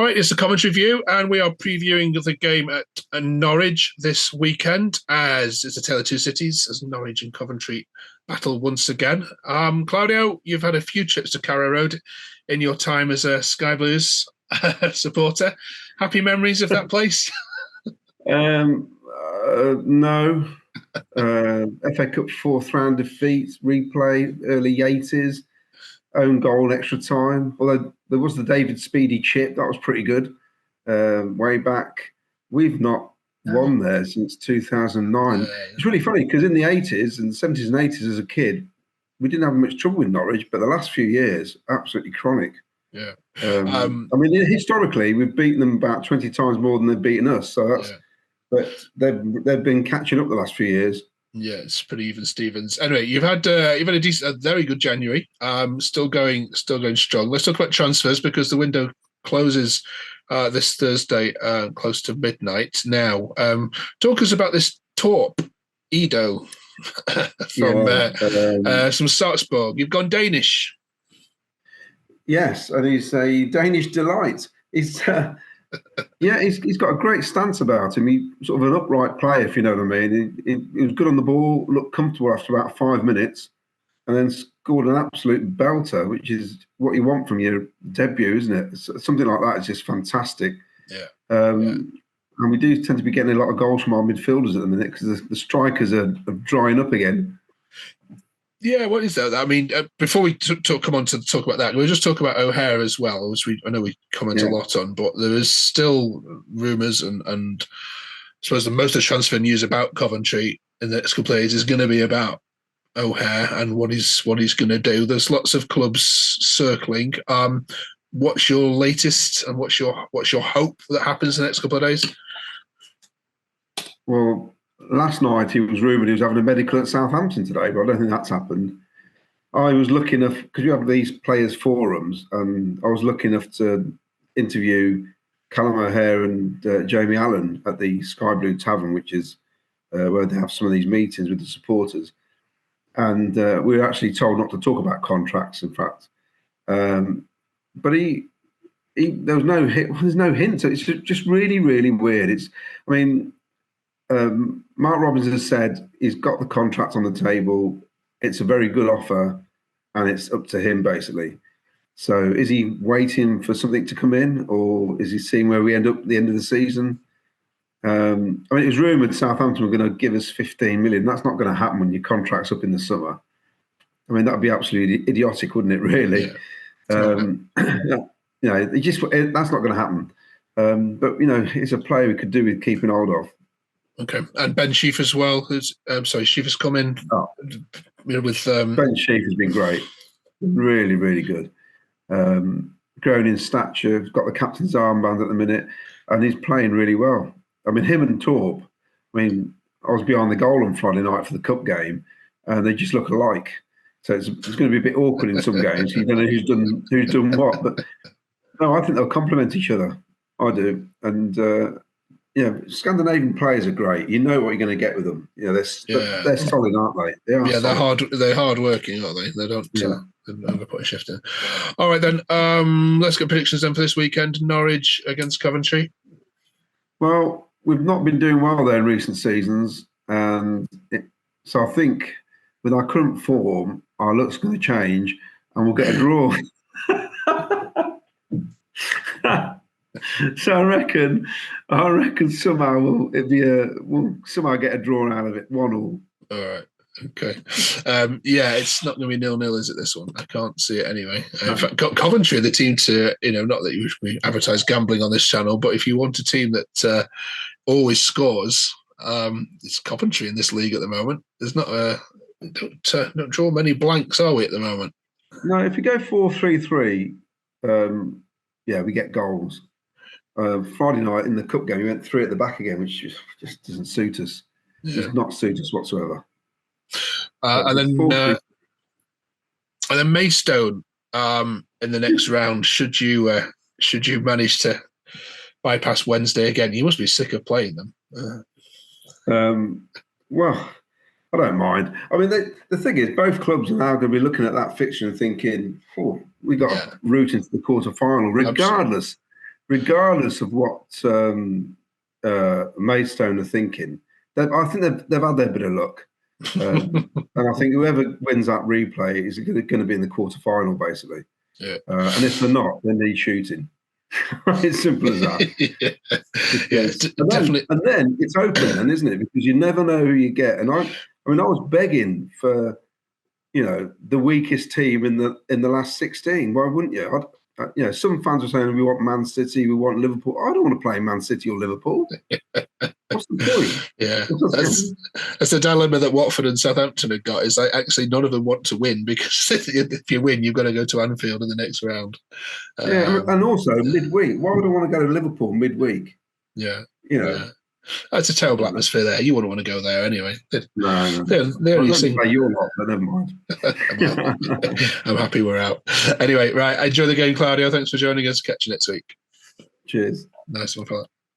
All right, it's the Coventry View, and we are previewing the game at Norwich this weekend, as it's a tale of two cities, as Norwich and Coventry battle once again. Claudio, you've had a few trips to Carrow Road in your time as a skyblues supporter. Happy memories of that place? No. FA Cup fourth round defeat, replay, early 80s, own goal, extra time. Although there was the David Speedy chip, that was pretty good. Way back, we've not won there since 2009. It's really funny because in the 80s and 70s and 80s as a kid, we didn't have much trouble with Norwich, but the last few years, absolutely chronic. Yeah. I mean, historically, we've beaten them about 20 times more than they've beaten us. So that's, but they've been catching up the last few years. Yeah, it's pretty even, Stevens. Anyway, you've had a very good January. Still going strong. Let's talk about transfers because the window closes this Thursday, close to midnight. Now, talk us about this Torp Edo from Salzburg. You've gone Danish. Yes, and he's a Danish delight. He's he's got a great stance about him. He's sort of an upright player, if you know what I mean. He was good on the ball, looked comfortable after about 5 minutes, and then scored an absolute belter, which is what you want from your debut, isn't it? Something like that is just fantastic. Yeah. And we do tend to be getting a lot of goals from our midfielders at the minute because the strikers are drying up again. Yeah, what is that? I mean, before we come on to talk about that, we'll just talk about O'Hare as well, which I know we comment a lot on, but there is still rumours and I suppose the most of the transfer news about Coventry in the next couple of days is going to be about O'Hare and what he's going to do. There's lots of clubs circling. What's your latest and what's your hope that happens in the next couple of days? Well, last night he was rumoured he was having a medical at Southampton today, but I don't think that's happened. I was lucky enough, because you have these players' forums, and I was lucky enough to interview Callum O'Hare and Jamie Allen at the Sky Blue Tavern, which is where they have some of these meetings with the supporters. And we were actually told not to talk about contracts, in fact. But there was no hint. There's no hint. It's just really, really weird. Mark Robbins has said he's got the contract on the table. It's a very good offer, and it's up to him basically. So, is he waiting for something to come in, or is he seeing where we end up at the end of the season? It was rumoured Southampton were going to give us 15 million. That's not going to happen when your contract's up in the summer. I mean, that would be absolutely idiotic, wouldn't it? Really. Yeah. That's not going to happen. But it's a player we could do with keeping hold of. Okay, and Ben Sheaf as well. Sheaf has come in. With Ben Sheaf has been great, really, really good. Grown in stature, got the captain's armband at the minute, and he's playing really well. I mean, him and Torp. I mean, I was behind the goal on Friday night for the cup game, and they just look alike. So it's going to be a bit awkward in some games. You don't know who's done what, but no, I think they'll complement each other. I do, and. Scandinavian players are great. You know what you're going to get with them. They're solid, aren't they? They're hard working, aren't they? They don't ever put a shift in. All right, then. Let's get predictions then for this weekend. Norwich against Coventry. Well, we've not been doing well there in recent seasons, so I think with our current form, our luck's going to change, and we'll get a draw. So I reckon somehow we'll somehow get a draw out of it, 1-1. All right. Okay. It's not going to be 0-0, is it, this one? I can't see it anyway. In fact, Coventry are the team to, not that we advertise gambling on this channel, but if you want a team that always scores, it's Coventry in this league at the moment. There's not don't draw many blanks, are we, at the moment? No, if you go 4-3-3, we get goals. Friday night in the cup game, we went 3 at the back again, which just doesn't suit us. Yeah. Does not suit us whatsoever. And then Maidstone in the next round. Should you manage to bypass Wednesday again, you must be sick of playing them. Well, I don't mind. I mean, the thing is, both clubs are now going to be looking at that fixture and thinking, we got a route into the quarter final, regardless. regardless of what Maidstone are thinking, I think they've had their bit of luck. And I think whoever wins that replay is going to be in the quarter-final, basically. Yeah. And if they're not, then they're shooting. It's simple as that. Definitely. And then it's open, then, isn't it? Because you never know who you get. And I was begging for, the weakest team in the last 16. Why wouldn't you? Some fans are saying we want Man City, we want Liverpool. I don't want to play Man City or Liverpool. What's the point? Yeah, that's the dilemma that Watford and Southampton have got. Is like actually none of them want to win, because if you win, you've got to go to Anfield in the next round. And also midweek. Why would I want to go to Liverpool midweek? Yeah, That's a terrible atmosphere there. You wouldn't want to go there anyway. No. They only sing. Your lot, but never mind. I'm happy we're out. Anyway, right. Enjoy the game, Claudio. Thanks for joining us. Catch you next week. Cheers. Nice one, fella.